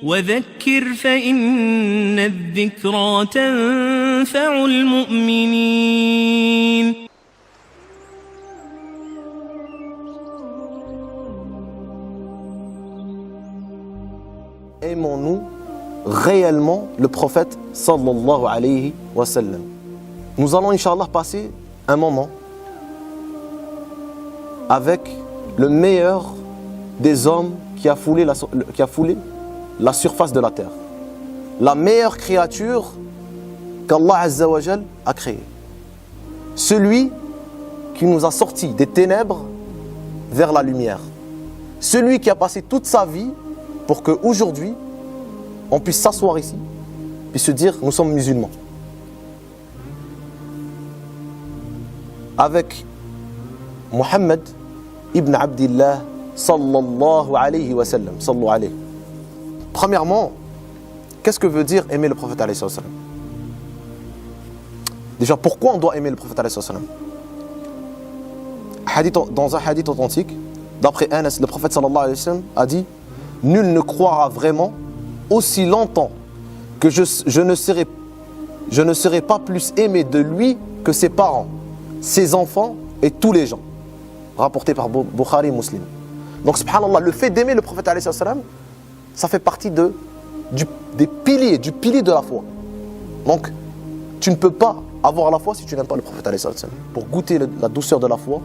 وذكر فإن الذكرى تنفع المؤمنين. Aimons-nous réellement le prophète sallallahu alayhi wa sallam. Nous allons Inch'Allah passer un moment avec le meilleur des hommes qui a foulé la surface de la terre. La meilleure créature qu'Allah Azza wa Jal a créée. Celui qui nous a sortis des ténèbres vers la lumière. Celui qui a passé toute sa vie pour qu'aujourd'hui, on puisse s'asseoir ici et se dire nous sommes musulmans. Avec Muhammad ibn Abdillah sallallahu alayhi wa sallam. Sallallahu alayhi. Premièrement, qu'est-ce que veut dire aimer le prophète alayhi wa sallam? Déjà, pourquoi on doit aimer le prophète alayhi wa sallam? Dans un hadith authentique, d'après Anas, le prophète sallallahu alayhi wa sallam a dit: nul ne croira vraiment aussi longtemps que je ne serai pas plus aimé de lui que ses parents, ses enfants et tous les gens. Rapporté par Bukhari et Muslim. Donc, subhanallah, le fait d'aimer le prophète alayhi salam, ça fait partie du pilier de la foi. Donc, tu ne peux pas avoir la foi si tu n'aimes pas le prophète alayhi salam. Pour goûter la douceur de la foi,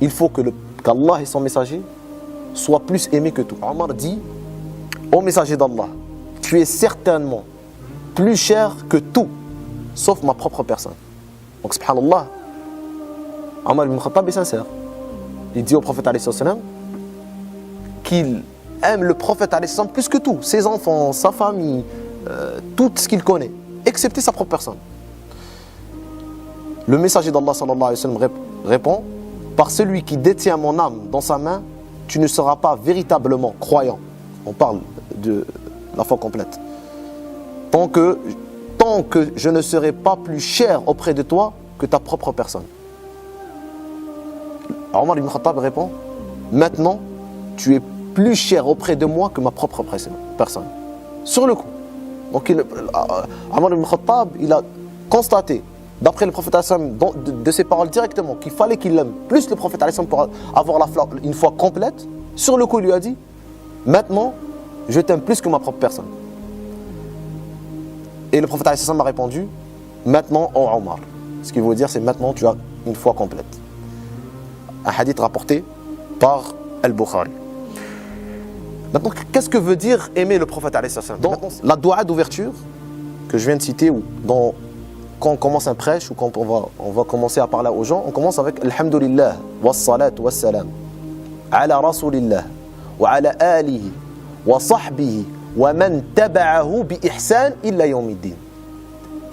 il faut qu'Allah et son messager soient plus aimés que tout. Omar dit: ô messager d'Allah, tu es certainement plus cher que tout, sauf ma propre personne. Donc, subhanallah, Omar ibn Khattab est sincère. Il dit au prophète alayhi salam qu'il aime le prophète alayhi salam plus que tout, ses enfants, sa famille, tout ce qu'il connaît, excepté sa propre personne. Le messager d'Allah sallallahu alayhi wa sallam répond: par celui qui détient mon âme dans sa main, tu ne seras pas véritablement croyant. On parle de la foi complète. Tant que je ne serai pas plus cher auprès de toi que ta propre personne. Omar ibn Khattab répond: maintenant, tu es plus cher auprès de moi que ma propre personne. Sur le coup. Donc, Omar ibn Khattab, il a constaté, d'après le prophète de ses paroles directement, qu'il fallait qu'il aime plus le prophète pour avoir une foi complète. Sur le coup, il lui a dit: maintenant, je t'aime plus que ma propre personne. Et le prophète a répondu: maintenant, ô Omar. Ce qui veut dire, c'est maintenant, tu as une foi complète. Un hadith rapporté par Al-Bukhari. Maintenant, qu'est-ce que veut dire aimer le prophète alayhi salam? Dans la doua d'ouverture que je viens de citer, quand on commence un prêche ou quand on va commencer à parler aux gens, on commence avec Alhamdulillah wa salatu wa salam ala rasulillah wa ala alihi wa sahbihi wa man taba'ahu bi ihsan illa yawmiddin.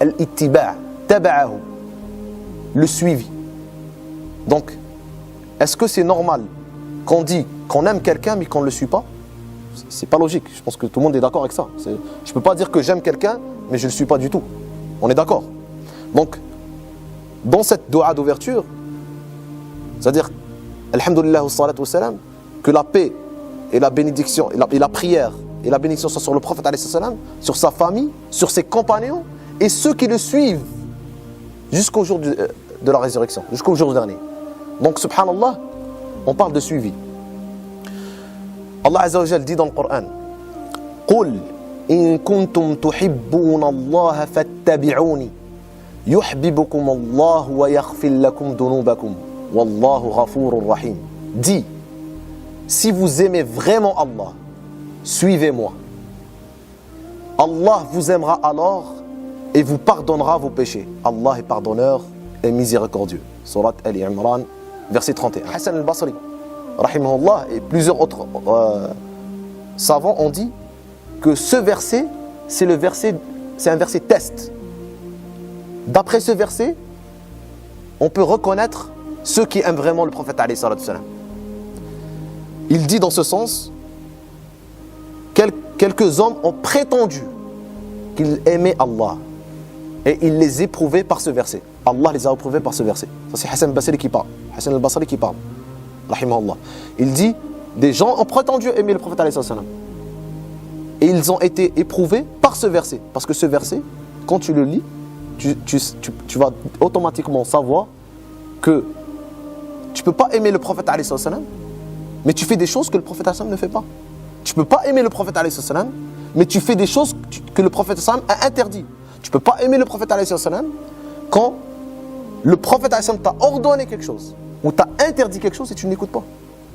Al-ittiba' taba'ahu, le suivi. Donc, est-ce que c'est normal qu'on dit qu'on aime quelqu'un mais qu'on ne le suit pas? C'est pas logique. Je pense que tout le monde est d'accord avec ça. Je ne peux pas dire que j'aime quelqu'un mais je ne le suis pas du tout. On est d'accord. Donc, dans cette doua d'ouverture, c'est-à-dire, Alhamdulillah wa salatu wa salam, que la paix et la bénédiction et la prière et la bénédiction soient sur le prophète alayhi salam, sur sa famille, sur ses compagnons et ceux qui le suivent jusqu'au jour de la résurrection, jusqu'au jour dernier. Donc, subhanallah, on parle de suivi. Allah Azza wa Jal dit dans le Coran: Qul in kuntum tuhibbuna Allah fattabi'uni yuhibbukum Allah wa yaghfir lakum dhunubakum wallahu ghafurur rahim. Dis, si vous aimez vraiment Allah, suivez-moi. Allah vous aimera alors et vous pardonnera vos péchés. Allah est pardonneur et miséricordieux. Surat Al-Imran, verset 31. Hassan al-Basri, rahimahullah, et plusieurs autres savants ont dit que ce verset, c'est un verset test. D'après ce verset, on peut reconnaître ceux qui aiment vraiment le prophète alayhi salatu salam. Il dit dans ce sens, quelques hommes ont prétendu qu'ils aimaient Allah et ils les éprouvaient par ce verset. Allah les a éprouvés par ce verset. Ça, c'est Hassan al-Basri qui parle. Hassan al-Basri qui parle. Rahimahullah. Il dit, des gens ont prétendu aimer le prophète alayhi salam. Et ils ont été éprouvés par ce verset. Parce que ce verset, quand tu le lis, tu vas automatiquement savoir que tu ne peux pas aimer le prophète alayhi salam, mais tu fais des choses que le prophète alayhi salam ne fait pas. Tu ne peux pas aimer le prophète alayhi salam, mais tu fais des choses que le prophète alayhi salam a interdit. Tu ne peux pas aimer le prophète alayhi salam quand le prophète alayhi salam t'a ordonné quelque chose ou t'a interdit quelque chose et tu ne l'écoutes pas.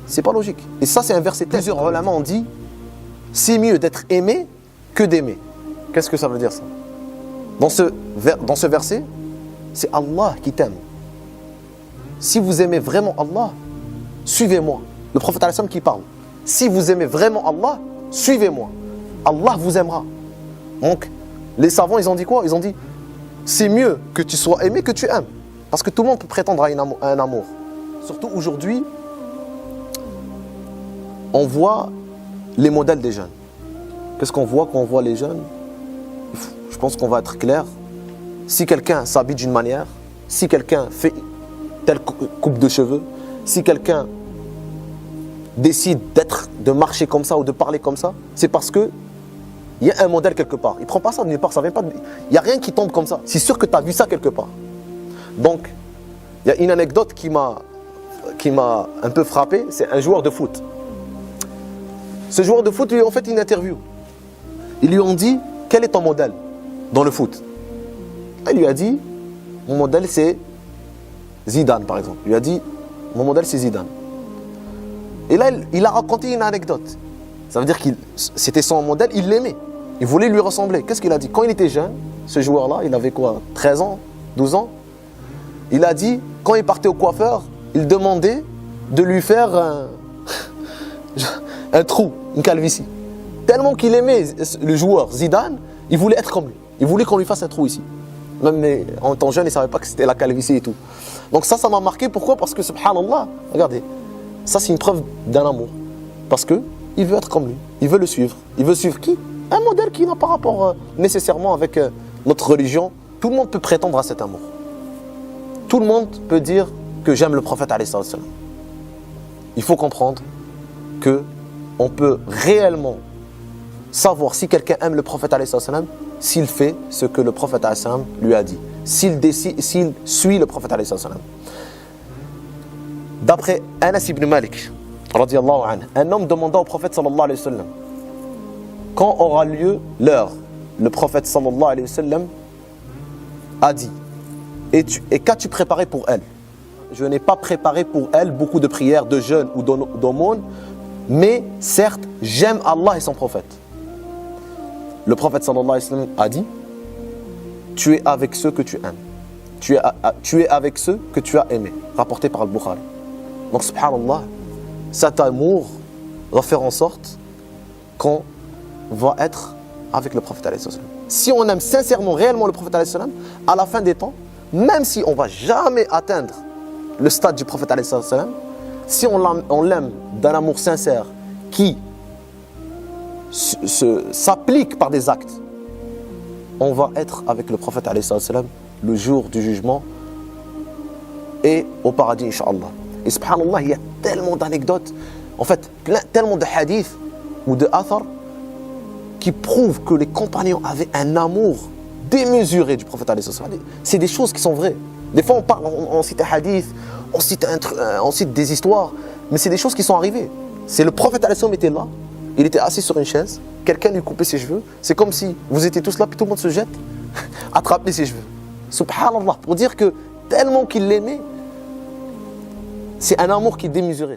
C'est pas logique. Et ça, c'est un verset. Plusieurs ulama ont dit c'est mieux d'être aimé que d'aimer. Qu'est-ce que ça veut dire ça? Dans ce verset, c'est Allah qui t'aime. Si vous aimez vraiment Allah, suivez-moi. Le prophète alayhi salam qui parle. Si vous aimez vraiment Allah, suivez-moi. Allah vous aimera. Donc, les savants, ils ont dit quoi? Ils ont dit c'est mieux que tu sois aimé que tu aimes. Parce que tout le monde peut prétendre à un amour. Surtout aujourd'hui, on voit les modèles des jeunes. Qu'est-ce qu'on voit quand on voit les jeunes? Je pense qu'on va être clair. Si quelqu'un s'habille d'une manière, si quelqu'un fait telle coupe de cheveux, si quelqu'un décide de marcher comme ça ou de parler comme ça, c'est parce que il y a un modèle quelque part. Il ne prend pas ça de nulle part, ça vient pas. Il n'y a rien qui tombe comme ça. C'est sûr que tu as vu ça quelque part. Donc, il y a une anecdote qui m'a un peu frappé. C'est un joueur de foot. Ce joueur de foot lui a fait une interview. Ils lui ont dit quel est ton modèle dans le foot? Il lui a dit mon modèle c'est Zidane par exemple. Il lui a dit mon modèle c'est Zidane. Et là il a raconté une anecdote. Ça veut dire que c'était son modèle, il l'aimait. Il voulait lui ressembler. Qu'est-ce qu'il a dit? Quand il était jeune, ce joueur-là, il avait quoi? 13 ans, 12 ans. Il a dit, quand il partait au coiffeur, il demandait de lui faire un trou, une calvitie. Tellement qu'il aimait le joueur Zidane, il voulait être comme lui. Il voulait qu'on lui fasse un trou ici. Même en étant jeune, il ne savait pas que c'était la calvitie et tout. Donc ça m'a marqué. Pourquoi? Parce que, subhanallah, regardez, ça c'est une preuve d'un amour. Parce qu'il veut être comme lui, il veut le suivre. Il veut suivre qui? Un modèle qui n'a pas rapport nécessairement avec notre religion. Tout le monde peut prétendre à cet amour. Tout le monde peut dire que j'aime le prophète alayhi salam. Il faut comprendre qu'on peut réellement savoir si quelqu'un aime le prophète alayhi salam s'il fait ce que le prophète alayhi salam lui a dit. S'il suit le prophète alayhi salam. D'après Anas ibn Malik, radiyallahu anhu, un homme demanda au prophète sallallahu alayhi wa sallam quand aura lieu l'heure. Le prophète sallallahu alayhi wa sallam a dit et qu'as-tu préparé pour elle? Je n'ai pas préparé pour elle beaucoup de prières, de jeûnes ou d'aumônes, mais certes, j'aime Allah et son prophète. Le prophète sallallahu alayhi wa sallam a dit tu es avec ceux que tu aimes. Tu es avec ceux que tu as aimés. Rapporté par Al-Bukhari. Donc, subhanallah, cet amour va faire en sorte qu'on va être avec le prophète alayhi salam. Si on aime sincèrement, réellement le prophète alayhi salam, à la fin des temps, même si on ne va jamais atteindre le stade du prophète alayhi salam, si on l'aime d'un amour sincère qui s'applique par des actes, on va être avec le prophète alayhi salam le jour du jugement et au paradis, Inch'Allah. Et subhanallah, il y a tellement d'anecdotes, en fait, tellement de hadiths ou de athar qui prouvent que les compagnons avaient un amour démesuré du prophète alayhi salam. C'est des choses qui sont vraies. Des fois, on cite un hadith, on cite des histoires, mais c'est des choses qui sont arrivées. C'est le prophète alayhi salam était là, il était assis sur une chaise, quelqu'un lui coupait ses cheveux. C'est comme si vous étiez tous là, puis tout le monde se jette, attraper ses cheveux. Subhanallah, pour dire que tellement qu'il l'aimait, c'est un amour qui est démesuré.